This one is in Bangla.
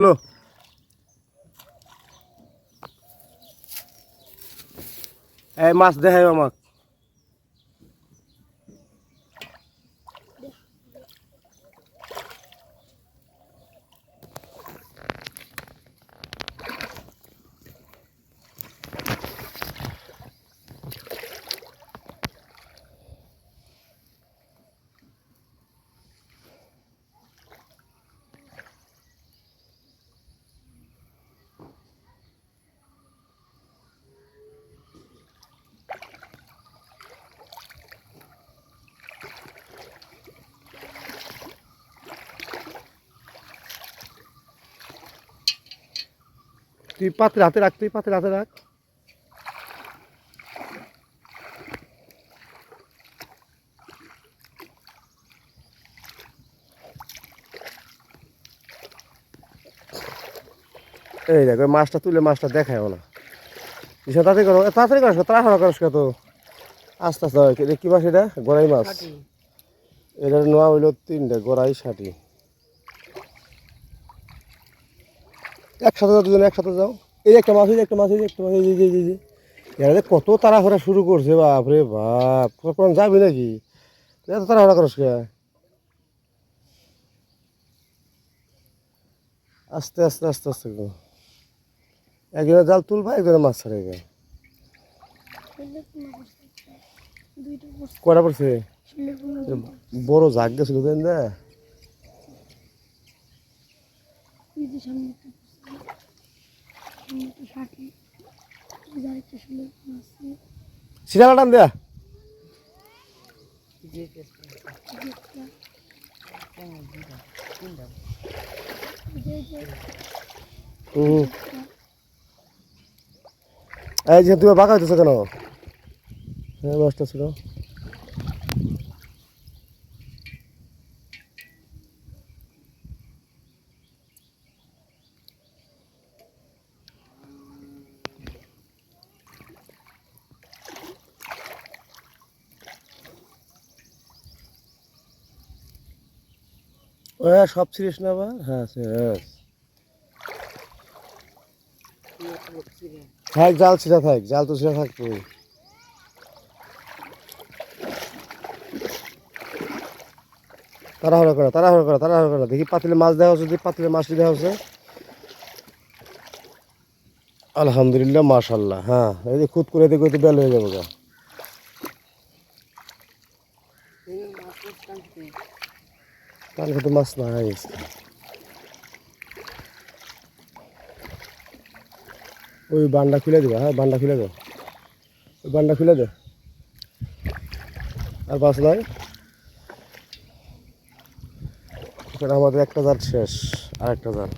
হ্যালো, এই মাছ দেখাই আমাক। তুই পাত্রে হাতে রাখ, তুই পাত্রে হাতে রাখ। এই দেখ, ওই মাছটা তুলে মাছটা দেখায় না। বিষয় তাড়াতাড়ি করো, তাড়াতাড়ি করো, তাড়াহুড়া করো কত। আস্তে আস্তে হয়। কি মাছ এটা? গড়াই মাছ। এটার নোয়া হইলো 3টে, গড়াই 60। একসাথে যাও, দুজনে একসাথে যাও। এই একটা মাছ, এই একটা মাছ, এই একটা মাছ, এই এরা কত তাড়াহুড়া শুরু করছে, বাপ রে বাপ। কখন যাবি নাকি? এত তাড়াহুড়া করস কে? আস্তে আস্তে আস্তে আস্তে করো। একজনের জাল তুলবা, একজনের মাছ ছাড়ে। কয়টা পড়ছে? বড় জাগ গেছিল না? সিরা টান দেয়া। এই যে তুমি বাঁকা হইতেছো কেন? হ্যাঁ, মাছটা ছিল। হ্যাঁ, সব ছিড়িস না আবার। হ্যাঁ, থাক, জাল ছিঁড়া থাক, জাল তো ছিঁড়া থাকতো। তাড়াহুড়া করা, তাড়াহুড়া করা, তাড়াহুড়া করা। দেখি পাতিলে মাছ দেওয়া হচ্ছে, দেখি পাতিলে মাছ দেওয়া হচ্ছে। আলহামদুলিল্লাহ, মাশাল্লাহ। হ্যাঁ, এই যে খুদ করে দেখো, তো বেল হয়ে যাবো গা। কালকে তো মাছ না হয়ে গেছে। ওই বান্ডা খুলে দেবে। হ্যাঁ, বান্ডা খুলে দে, ওই বান্ডা খুলে দে। আর মাছ নাই। আমাদের একটা জাল শেষ, আর একটা জাল।